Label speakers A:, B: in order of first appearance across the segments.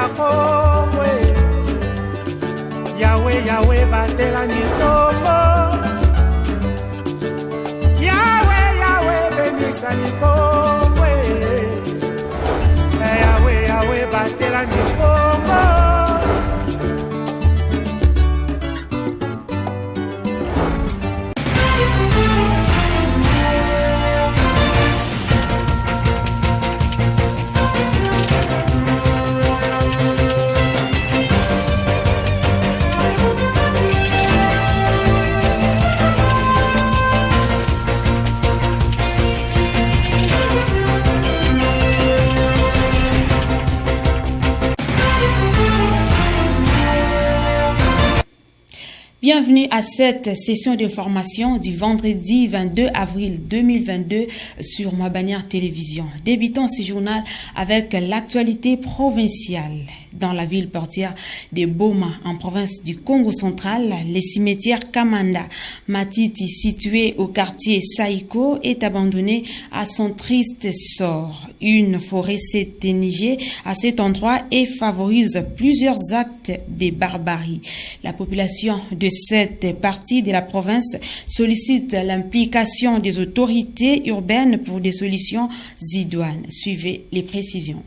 A: na Kongo. Yahweh, Yahweh, batela mikombo. Yahweh, Yahweh, benisa mikombo. Yahweh, Yahweh, batela mikombo.
B: Bienvenue à cette session d'information du vendredi 22 avril 2022 sur Ma Bannière Télévision. Débutons ce journal avec l'actualité provinciale. Dans la ville portière de Boma, en province du Congo central, le cimetière Kamanda Matiti, situé au quartier Saïko, est abandonné à son triste sort. Une forêt s'est érigée à cet endroit et favorise plusieurs actes de barbarie. La population de cette partie de la province sollicite l'implication des autorités urbaines pour des solutions idoines. Suivez les précisions.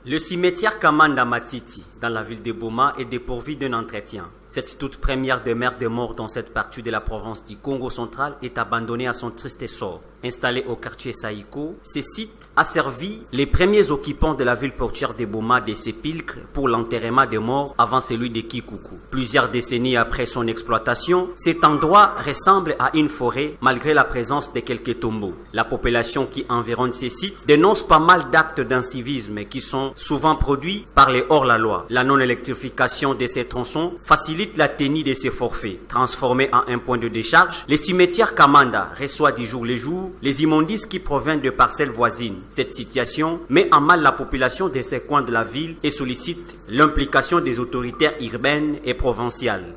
C: Le cimetière Kamanda Matiti, dans la ville de Boma, est dépourvu d'un entretien. Cette toute première demeure de mort dans cette partie de la province du Congo central est abandonnée à son triste sort. Installé au quartier Saïko, ce site a servi les premiers occupants de la ville portière de Boma des sépulcres pour l'enterrement des morts avant celui de Kikuku. Plusieurs décennies après son exploitation, cet endroit ressemble à une forêt malgré la présence de quelques tombeaux. La population qui environne ces sites dénonce pas mal d'actes d'incivisme qui sont souvent produits par les hors-la-loi. La non-électrification de ces tronçons facilite la tenue de ces forfaits. Transformé en un point de décharge, le cimetière Kamanda reçoit du jour le jour les immondices qui proviennent de parcelles voisines. Cette situation met en mal la population de ces coins de la ville et sollicite l'implication des autorités urbaines et provinciales.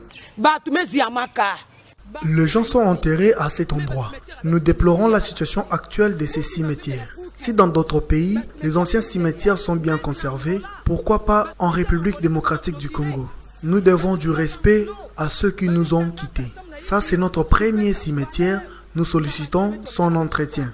D: Les gens sont enterrés à cet endroit. Nous déplorons la situation actuelle de ces cimetières. Si dans d'autres pays, les anciens cimetières sont bien conservés, pourquoi pas en République démocratique du Congo? Nous devons du respect à ceux qui nous ont quittés. Ça, c'est notre premier cimetière. Nous sollicitons son entretien.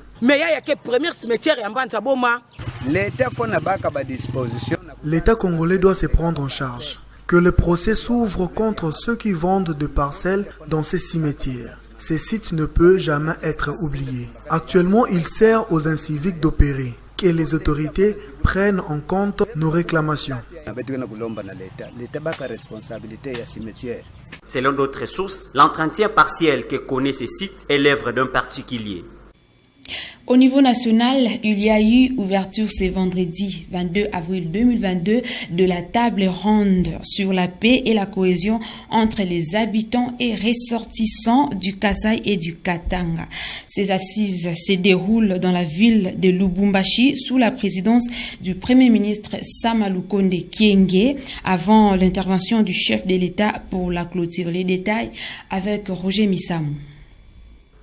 D: L'État congolais doit se prendre en charge. Que le procès s'ouvre contre ceux qui vendent des parcelles dans ces cimetières. Ces sites ne peuvent jamais être oubliés. Actuellement, il sert aux inciviques d'opérer. Que les autorités prennent en compte nos réclamations.
C: Selon d'autres sources, l'entretien partiel que connaît ces sites est l'œuvre d'un particulier.
B: Au niveau national, il y a eu ouverture ce vendredi 22 avril 2022 de la table ronde sur la paix et la cohésion entre les habitants et ressortissants du Kasai et du Katanga. Ces assises se déroulent dans la ville de Lubumbashi sous la présidence du Premier ministre Sama Lukonde Kyenge avant l'intervention du chef de l'État pour la clôture. Les détails avec Roger Missamou.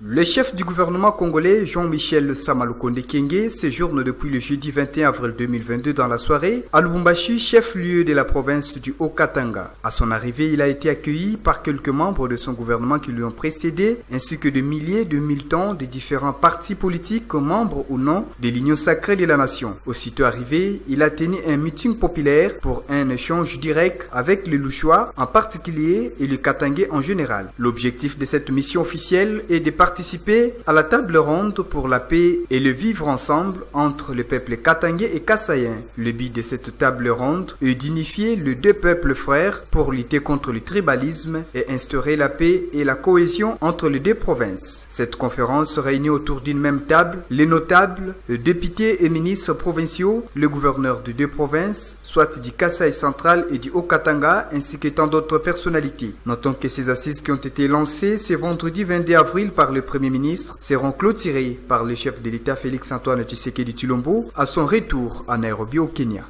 E: Le chef du gouvernement congolais, Jean-Michel Sama Lukonde Kyenge, séjourne depuis le jeudi 21 avril 2022 dans la soirée à Lubumbashi, chef-lieu de la province du Haut-Katanga. À son arrivée, il a été accueilli par quelques membres de son gouvernement qui lui ont précédé, ainsi que de milliers de militants de différents partis politiques, membres ou non de l'Union sacrée de la nation. Aussitôt arrivé, il a tenu un meeting populaire pour un échange direct avec les Louchois en particulier et les Katangais en général. L'objectif de cette mission officielle est de participer à la table ronde pour la paix et le vivre ensemble entre le peuple katangais et kassaïen. Le but de cette table ronde est d'unifier les deux peuples frères pour lutter contre le tribalisme et instaurer la paix et la cohésion entre les deux provinces. Cette conférence réunit autour d'une même table les notables, les députés et ministres provinciaux, le gouverneur de deux provinces, soit du Kasaï central et du Haut-Katanga, ainsi que tant d'autres personnalités. Notons que ces assises qui ont été lancées ce vendredi 22 avril par le Premier ministre seront clôturées par le chef de l'État Félix Antoine Tshisekedi Tshilombo à son retour à Nairobi au Kenya.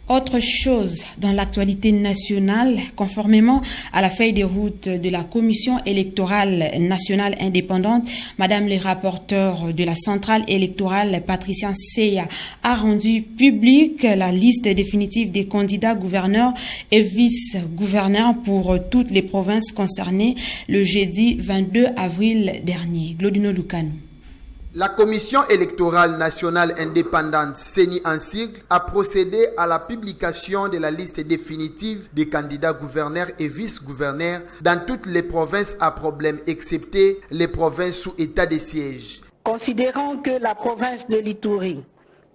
B: Autre chose dans l'actualité nationale, conformément à la feuille de route de la Commission électorale nationale indépendante, Madame le rapporteur de la centrale électorale, Patricia Seya, a rendu publique la liste définitive des candidats gouverneurs et vice-gouverneurs pour toutes les provinces concernées le jeudi 22 avril dernier. Glodino Lucano.
F: La Commission électorale nationale indépendante, CENI en sigle, a procédé à la publication de la liste définitive des candidats gouverneurs et vice-gouverneurs dans toutes les provinces à problème, excepté les provinces sous état de siège.
G: Considérant que la province de l'Ituri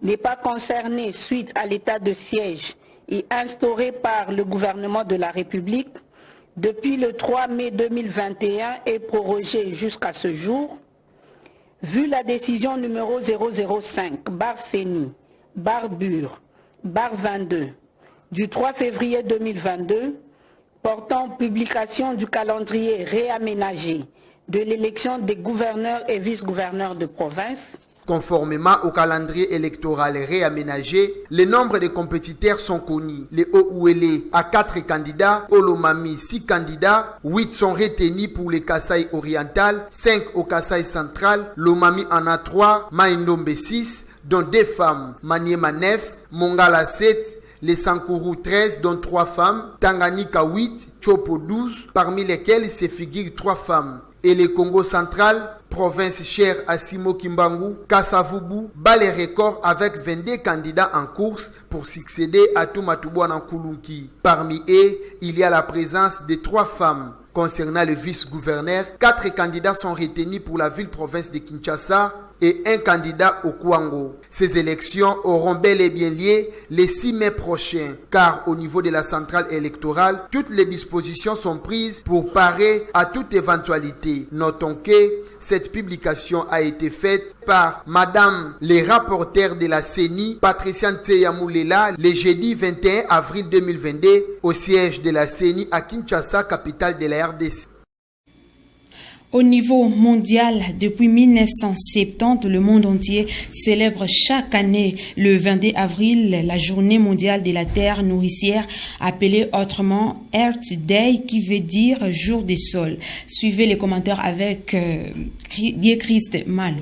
G: n'est pas concernée suite à l'état de siège et instauré par le gouvernement de la République, depuis le 3 mai 2021 et prorogé jusqu'à ce jour, vu la décision numéro 005, barre CENI, barre BUR, barre 22, du 3 février 2022, portant publication du calendrier réaménagé de l'élection des gouverneurs et vice-gouverneurs de province.
F: Conformément au calendrier électoral réaménagé, les nombres de compétiteurs sont connus. Les Ouélé à 4 candidats, Olomami 6 candidats, 8 sont retenus pour les Kasaï oriental, 5 au Kasaï central, Lomami en a 3, Maïndombe 6, dont 2 femmes, Maniema 9, Mongala 7, les Sankourou 13, dont 3 femmes, Tanganyika 8, Chopo 12, parmi lesquels se figurent 3 femmes. Et le Congo central, province chère à Simo Kimbangu, Kassavubu, bat les records avec 22 candidats en course pour succéder à Toumatouboua Kulunki. Parmi eux, il y a la présence de 3 femmes. Concernant le vice-gouverneur, 4 candidats sont retenus pour la ville-province de Kinshasa et 1 candidat au Kwango. Ces élections auront bel et bien lieu le 6 mai prochain, car au niveau de la centrale électorale, toutes les dispositions sont prises pour parer à toute éventualité. Notons que cette publication a été faite par Madame les rapporteurs de la CENI, Patricia Seya Moulela, le jeudi 21 avril 2022, au siège de la CENI à Kinshasa, capitale de la RDC.
B: Au niveau mondial, depuis 1970, le monde entier célèbre chaque année le 22 avril la journée mondiale de la terre nourricière, appelée autrement Earth Day, qui veut dire jour des sols. Suivez les commentaires avec Christ Malou.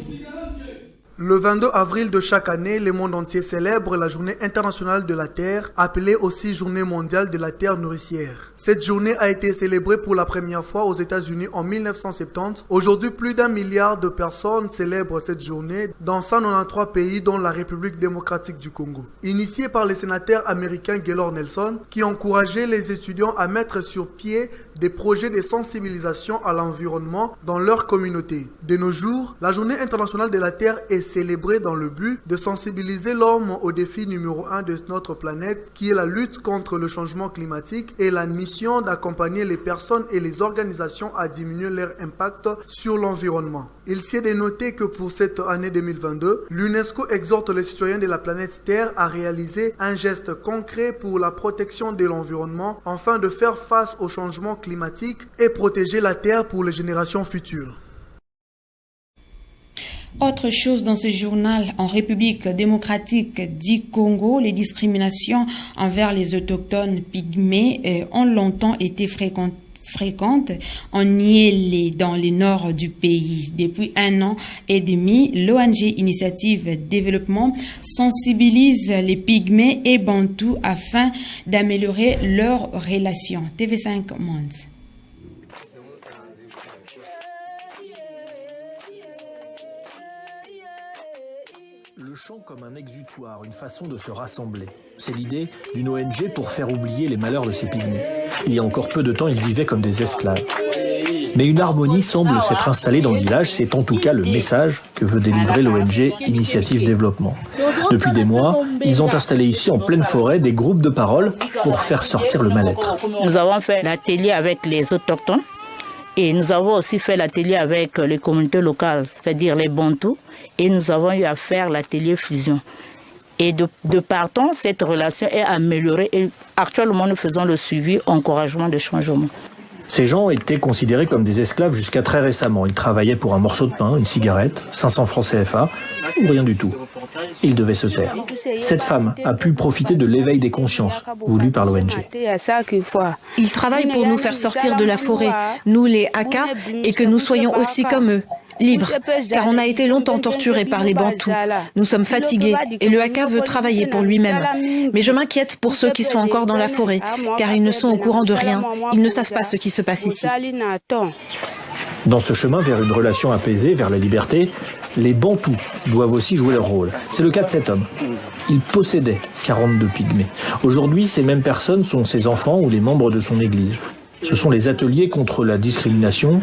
D: Le 22 avril de chaque année, le monde entier célèbre la journée internationale de la terre, appelée aussi journée mondiale de la terre nourricière. Cette journée a été célébrée pour la première fois aux États-Unis en 1970. Aujourd'hui, plus d'1 milliard de personnes célèbrent cette journée dans 193 pays, dont la République démocratique du Congo. Initiée par le sénateur américain Gaylord Nelson, qui encourageait les étudiants à mettre sur pied des projets de sensibilisation à l'environnement dans leur communauté. De nos jours, la journée internationale de la terre est célébrée dans le but de sensibiliser l'homme au défi numéro 1 de notre planète, qui est la lutte contre le changement climatique, et la mission d'accompagner les personnes et les organisations à diminuer leur impact sur l'environnement. Il s'est de noter que pour cette année 2022, l'UNESCO exhorte les citoyens de la planète Terre à réaliser un geste concret pour la protection de l'environnement afin de faire face au changement climatique et protéger la Terre pour les générations futures.
B: Autre chose dans ce journal, en République démocratique du Congo, les discriminations envers les autochtones pygmées ont longtemps été fréquentes en Niélé, dans le nord du pays. Depuis 1 an et demi, l'ONG Initiative Développement sensibilise les pygmées et bantous afin d'améliorer leurs relations. TV5 Monde.
H: Le chant comme un exutoire, une façon de se rassembler. C'est l'idée d'une ONG pour faire oublier les malheurs de ces pygmées. Il y a encore peu de temps, ils vivaient comme des esclaves. Mais une harmonie semble s'être installée dans le village, c'est en tout cas le message que veut délivrer l'ONG Initiative Développement. Depuis des mois, ils ont installé ici en pleine forêt des groupes de parole pour faire sortir le mal-être.
I: Nous avons fait l'atelier avec les autochtones et nous avons aussi fait l'atelier avec les communautés locales, c'est-à-dire les Bantous, et nous avons eu à faire l'atelier fusion. Et de partant, cette relation est améliorée et actuellement nous faisons le suivi, encouragement de changement.
H: Ces gens étaient considérés comme des esclaves jusqu'à très récemment. Ils travaillaient pour un morceau de pain, une cigarette, 500 francs CFA, ou rien du tout. Ils devaient se taire. Cette femme a pu profiter de l'éveil des consciences, voulu par l'ONG.
J: Ils travaillent pour nous faire sortir de la forêt, nous les Haka, et que nous soyons aussi comme eux, libres, car on a été longtemps torturés par les Bantous. Nous sommes fatigués, et le Haka veut travailler pour lui-même. Mais je m'inquiète pour ceux qui sont encore dans la forêt, car ils ne sont au courant de rien, ils ne savent pas ce qui se passe ici.
H: Dans ce chemin vers une relation apaisée, vers la liberté, les Bantous doivent aussi jouer leur rôle. C'est le cas de cet homme. Il possédait 42 pygmées. Aujourd'hui, ces mêmes personnes sont ses enfants ou les membres de son église. Ce sont les ateliers contre la discrimination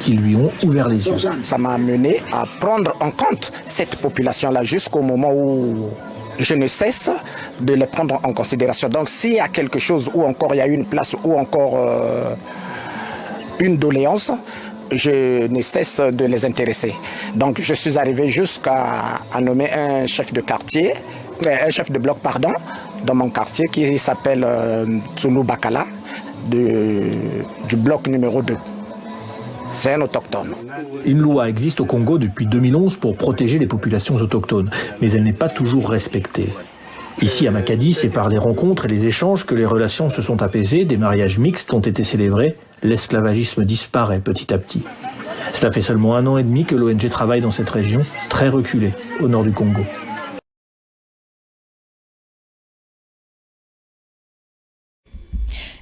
H: qui lui ont ouvert les yeux.
K: Ça m'a amené à prendre en compte cette population-là jusqu'au moment où je ne cesse de les prendre en considération. Donc s'il y a quelque chose ou encore il y a une place ou encore une doléance, je ne cesse de les intéresser. Donc je suis arrivé jusqu'à nommer un chef de quartier, un chef de bloc, pardon, dans mon quartier qui s'appelle Tsulu Bakala, du bloc numéro 2. C'est un autochtone.
H: Une loi existe au Congo depuis 2011 pour protéger les populations autochtones, mais elle n'est pas toujours respectée. Ici à Makadi, c'est par les rencontres et les échanges que les relations se sont apaisées, des mariages mixtes ont été célébrés, l'esclavagisme disparaît petit à petit. Cela fait seulement 1 an et demi que l'ONG travaille dans cette région, très reculée, au nord du Congo.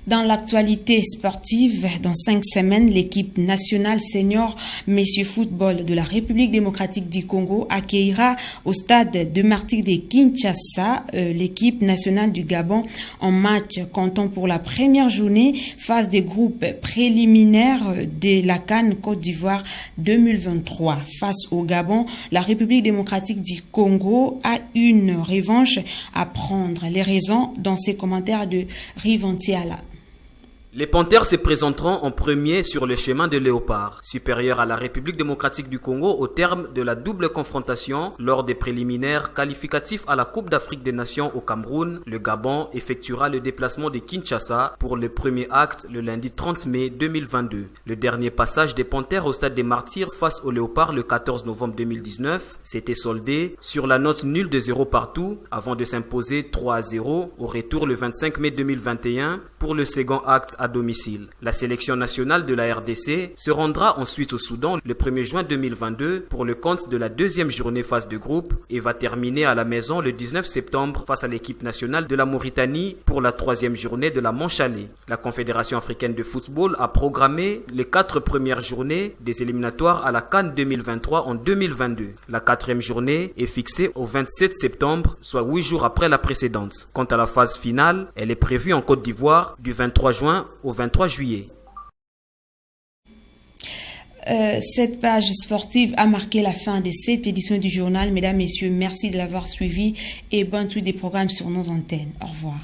B: Dans l'actualité sportive, dans 5 semaines, l'équipe nationale senior Messieurs Football de la République démocratique du Congo accueillera au stade de Martyrs de Kinshasa l'équipe nationale du Gabon en match comptant pour la première journée phase des groupes préliminaires de la CAN Côte d'Ivoire 2023. Face au Gabon, la République démocratique du Congo a une revanche à prendre. Les raisons dans ses commentaires de Rivantiala.
C: Les Panthères se présenteront en premier sur le chemin de Léopard, supérieur à la République démocratique du Congo au terme de la double confrontation lors des préliminaires qualificatifs à la Coupe d'Afrique des Nations au Cameroun. Le Gabon effectuera le déplacement de Kinshasa pour le premier acte le lundi 30 mai 2022. Le dernier passage des Panthères au stade des Martyrs face au Léopard le 14 novembre 2019 s'était soldé sur la note nulle de 0 partout avant de s'imposer 3-0 au retour le 25 mai 2021 pour le second acte à domicile. La sélection nationale de la RDC se rendra ensuite au Soudan le 1er juin 2022 pour le compte de la deuxième journée phase de groupe et va terminer à la maison le 19 septembre face à l'équipe nationale de la Mauritanie pour la troisième journée de la manche aller. La Confédération africaine de football a programmé les 4 premières journées des éliminatoires à la CAN 2023 en 2022. La 4e journée est fixée au 27 septembre, soit 8 jours après la précédente. Quant à la phase finale, elle est prévue en Côte d'Ivoire du 23 juin au 23 juillet.
B: Cette page sportive a marqué la fin de cette édition du journal. Mesdames, Messieurs, merci de l'avoir suivi et bonne suite des programmes sur nos antennes. Au revoir.